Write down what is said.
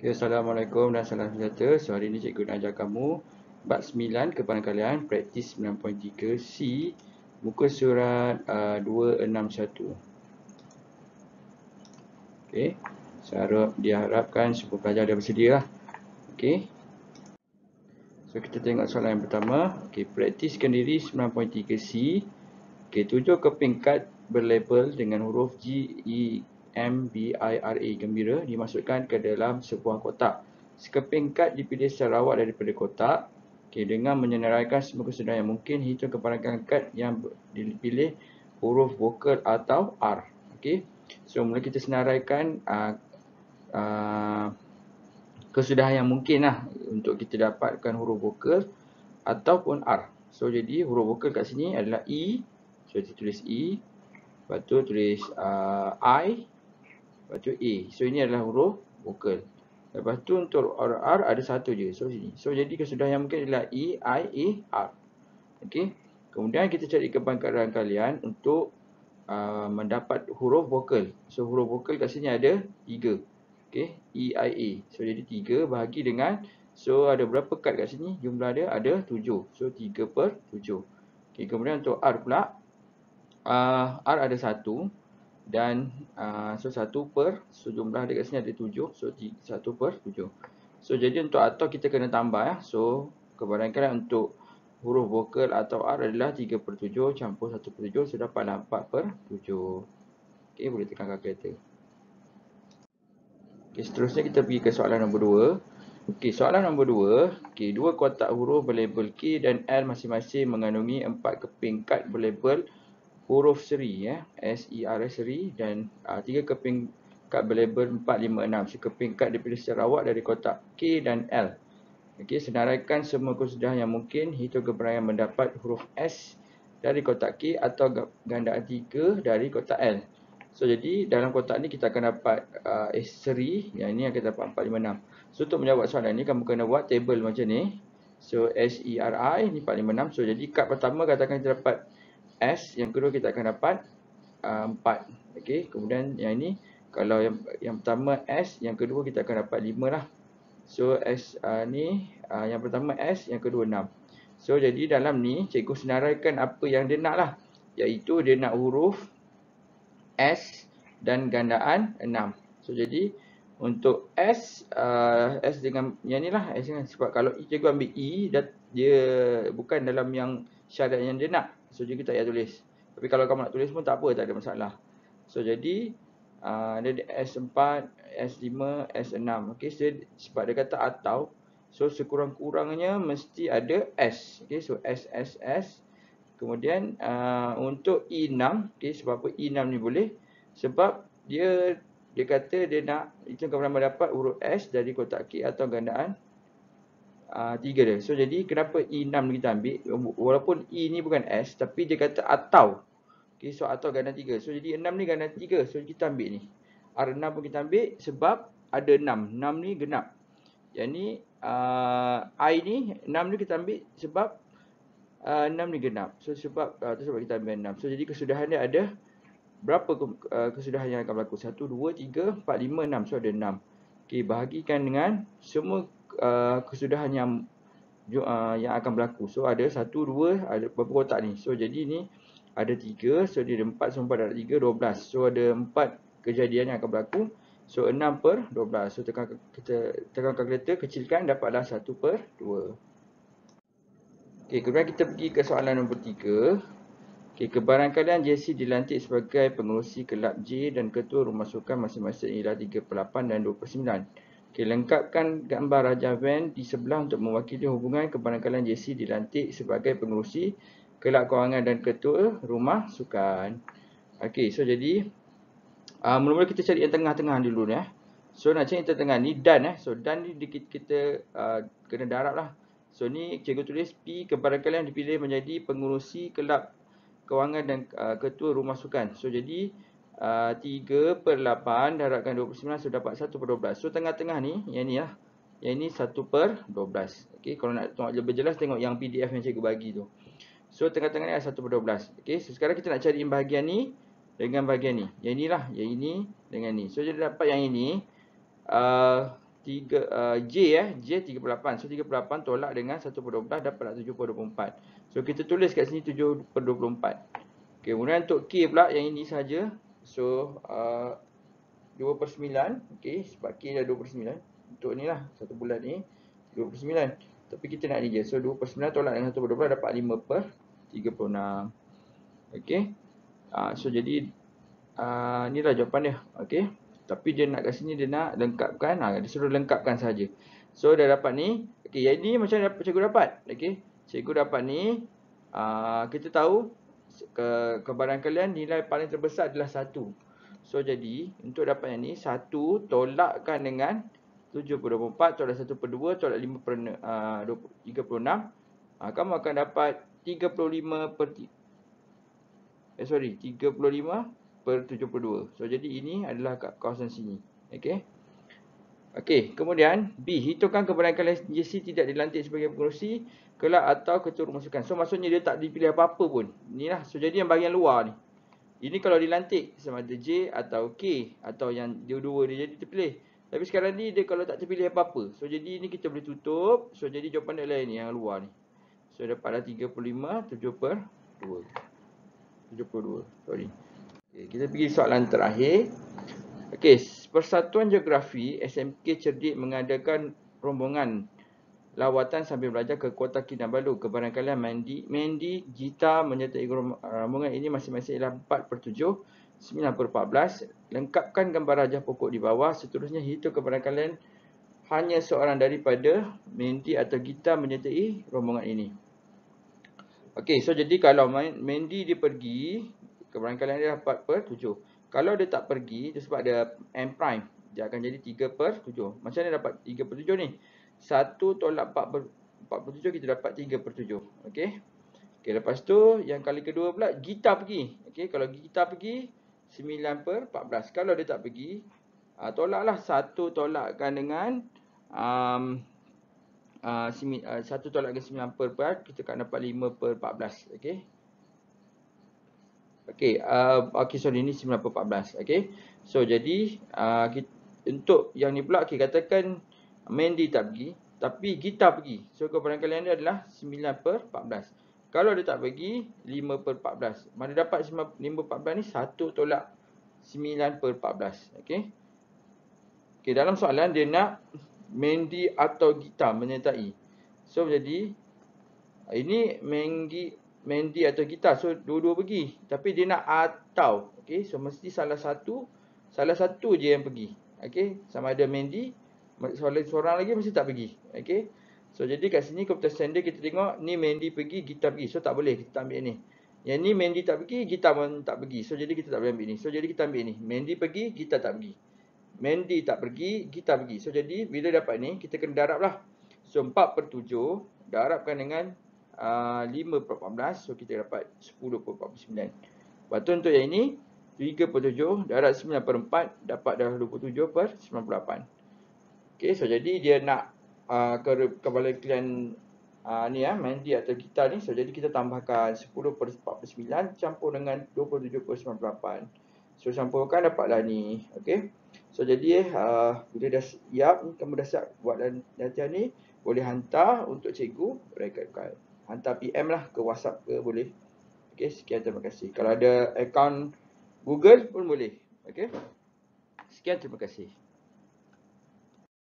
Okay, Assalamualaikum dan salam sejahtera. So, hari ini cikgu nak ajar kamu bab 9 kepada kalian praktis 9.3 C muka surat 261. Okey. So, diharapkan semua pelajar dah bersedia lah. Okey. So, kita tengok soalan yang pertama. Okey, praktiskan diri 9.3 C. Okey, 7 keping kad berlabel dengan huruf GEMBIRA gembira dimasukkan ke dalam sebuah kotak. Sekeping kad dipilih secara awal daripada kotak. Okay, dengan menyenaraikan semua kesudahan yang mungkin, hitung kebanyakan kad yang dipilih huruf vokal atau R. Okay. So, mula kita senaraikan kesudahan yang mungkin lah untuk kita dapatkan huruf vokal ataupun R. So, jadi huruf vokal kat sini adalah E. So, kita tulis E. Lepas tu tulis I. Lepas tu A. So, ini adalah huruf vokal. Lepas tu untuk R ada satu je. So, sini. So, jadi kesudahan yang mungkin adalah E, I, A, R. Okey. Kemudian kita cari kebangkitan kalian untuk mendapat huruf vokal. So, huruf vokal kat sini ada 3. Okey. E, I, A. So, jadi 3 bahagi dengan. So, ada berapa kad kat sini? Jumlah dia ada 7. So, 3/7. Okey. Kemudian untuk R pula. R ada 1. Dan so 1 per, so jumlah dia kat sini ada 7, so 1/7. So jadi untuk atau kita kena tambah ya. So kebanyakan untuk huruf vokal atau R adalah 3/7 campur 1/7, so dapatlah 4/7. Okey, boleh tekan kalkulator. Okey, seterusnya kita pergi ke soalan nombor 2. Okey, soalan nombor 2. Okey, dua kotak huruf berlabel K dan L masing-masing mengandungi 4 keping kad berlabel huruf seri ya, SER seri, dan 3 keping kad berlabel 456. Sekeping kad dipilih secara awal dari kotak K dan L. Okey, senaraikan semua kesudahan yang mungkin, hitung kebenaran mendapat huruf S dari kotak K atau gandaan 3 dari kotak L. So jadi dalam kotak ni kita akan dapat seri, yang ini akan dapat 456. So untuk menjawab soalan ni kamu kena buat table macam ni. So SERI ni 456. So jadi kad pertama katakan kita dapat S, yang kedua kita akan dapat 4. Okey, kemudian yang ini kalau yang pertama S, yang kedua kita akan dapat 5 lah. So S ni yang pertama S, yang kedua 6. So jadi dalam ni cikgu senaraikan apa yang dia nak lah, iaitu dia nak huruf S dan gandaan 6. So jadi untuk S, S dengan yang ni lah, S dengan, sebab kalau cikgu ambil E, dia bukan dalam yang syarat yang dia nak. So jadi kita tak payah tulis. Tapi kalau kamu nak tulis pun tak apa, tak ada masalah. So jadi dia ada S4, S5, S6. Okey, so, sebab dia kata atau, so sekurang-kurangnya mesti ada S. Okey, so S, S, S. Kemudian untuk E6, okey, sebab apa E6 ni boleh? Sebab dia kata dia nak itu kamu dapat huruf S dari kotak K atau gandaan 3 dia. So jadi kenapa E6 kita ambil, walaupun E ni bukan S, tapi dia kata atau. Okay, so atau gandaan 3. So jadi 6 ni gandaan 3, so kita ambil ni. R6 pun kita ambil sebab ada 6. 6 ni genap. Yang ni I ni 6 ni kita ambil sebab 6 ni genap. So sebab kita ambil 6. So jadi kesudahan dia ada berapa kesudahan yang akan berlaku? 1, 2, 3, 4, 5, 6. So ada 6. Okay, bahagikan dengan semua kesudahan yang akan berlaku. So ada 1, 2, ada berapa kotak ni. So jadi ni ada 3. So dia ada 4, so 4 darab 3, 12. So ada 4 kejadian yang akan berlaku. So 6/12. So kita tekan kalkulator, kecilkan, dapatlah 1/2. Okay, kemudian kita pergi ke soalan nombor 3. Okay, kebarangkalian Jessie dilantik sebagai pengerusi kelab J dan ketua rumah sukan masing-masing ialah 3/8 dan 2/9. Okay, lengkapkan gambar Raja Van di sebelah untuk mewakili hubungan kebarangkalian Jessie dilantik sebagai pengerusi kelab kewangan dan ketua rumah sukan. Okay, so jadi mula-mula kita cari yang tengah-tengah dulu ya. So nak cari yang tengah ni dan so dan ni kita kena darab lah. So ni cikgu tulis P kebarangkalian dipilih menjadi pengerusi kelab kewangan dan ketua rumah sukan. So jadi 3/8 darabkan 29, so dapat 1/12. So tengah-tengah ni, yang ni lah. Yang ni 1/12. Okey, kalau nak tengok lebih jelas tengok yang PDF yang cikgu bagi tu. So tengah-tengah ni adalah 1/12. Okey, so sekarang kita nak cari bahagian ni dengan bahagian ni. Yang inilah, yang ini dengan ni. So jadi dapat yang ini J 38. So 38 tolak dengan 1/12 dapatlah 7/24. So kita tulis kat sini 7/24. Okey, kemudian untuk K pula yang ini saja. So 2/9. Okey, sebab K dah 2/9. Untuk ni lah, satu bulan ni 2/9. Tapi kita nak ni je. So 2/9 tolak dengan 1/12 dapat 5/36. Okey. So jadi inilah jawapan dia. Okey. Tapi dia nak kat sini dia nak lengkapkan. Dia suruh lengkapkan saja. So dah dapat ni. Okey, yang ini macam mana cikgu dapat? Okey. Cikgu dapat ni. Kita tahu kebarangkalian nilai paling terbesar adalah 1. So jadi untuk dapat yang ni 1 tolakkan dengan 7/24 tolak 1/2 tolak 5/36. Kamu akan dapat 35/72. So jadi ini adalah kat kawasan sini. Okey. Okey, kemudian B, hitungkan kebarangkalian JC tidak dilantik sebagai pengerusi kelab atau ketua rumusukan. So maksudnya dia tak dipilih apa-apa pun. Inilah. So jadi yang bahagian luar ni. Ini kalau dilantik sama ada J atau K atau yang dua-dua dia jadi terpilih. Tapi sekarang ni dia kalau tak terpilih apa-apa. So jadi ni kita boleh tutup. So jadi jawapan dia lain ni yang luar ni. So dapatlah 35 7/2. 72. Sorry. Okay, kita pergi soalan terakhir. Okey, Persatuan Geografi SMK Cerdik mengadakan rombongan lawatan sambil belajar ke Kota Kinabalu. Kebarangkalian Mandy, Gita menyertai rombongan ini masing-masing ialah 4/7, 9/14. Lengkapkan gambar rajah pokok di bawah. Seterusnya hitung kebarangkalian hanya seorang daripada Mandy atau Gita menyertai rombongan ini. Okey, so jadi kalau Mandy dia pergi, kebarangkalian dia 4/7. Kalau dia tak pergi, itu sebab dia M prime, dia akan jadi 3/7. Macam mana dapat 3/7 ni? 1 tolak 4/7 kita dapat 3/7. Okey. Okey, lepas tu yang kali kedua pula Gita pergi. Okey, kalau Gita pergi 9/14. Kalau dia tak pergi, tolaklah 1 tolakkan dengan 1 tolak dengan 9/4 kita akan dapat 5/14. Okey. Okey, sorry, ni 9/14. Okey. So jadi untuk yang ni pula kita katakan Mandy tak pergi tapi Gita pergi. So kebarangkalian dia adalah 9/14. Kalau dia tak pergi 5/14. Mana dapat 5/14 ni? 1 tolak 9/14. Okey. Okey, dalam soalan dia nak Mandy atau Gita menyertai. So jadi ini Mandy atau Gita. So dua-dua pergi. Tapi dia nak atau. Okey. So mesti salah satu je yang pergi. Okey. Sama ada Mandy. Seorang lagi mesti tak pergi. Okey. So jadi kat sini komputer standard kita tengok. Ni Mandy pergi, Gita pergi. So tak boleh kita ambil ni. Yang ni Mandy tak pergi, Gita pun tak pergi. So jadi kita tak boleh ambil ni. So jadi kita ambil ni. Mandy pergi, Gita tak pergi. Mandy tak pergi, Gita pergi. So jadi bila dapat ni kita kena darab lah. So 4/7 darabkan dengan 5/14. So kita dapat 10/49. Lepas tu untuk yang ini 3/7 darab 9/4 dapat dah 27/98. Okey, so jadi dia nak kebarangkalian ni Mandy atau Gita ni. So jadi kita tambahkan 10/49 campur dengan 27/98. So campurkan dapatlah ni. Okey. So jadi bila dah siap, kamu dah siap buat latihan ni, boleh hantar untuk cikgu rekod. Hantar PM lah ke WhatsApp ke boleh. Okey, sekian, terima kasih. Kalau ada akaun Google pun boleh. Okey. Sekian, terima kasih.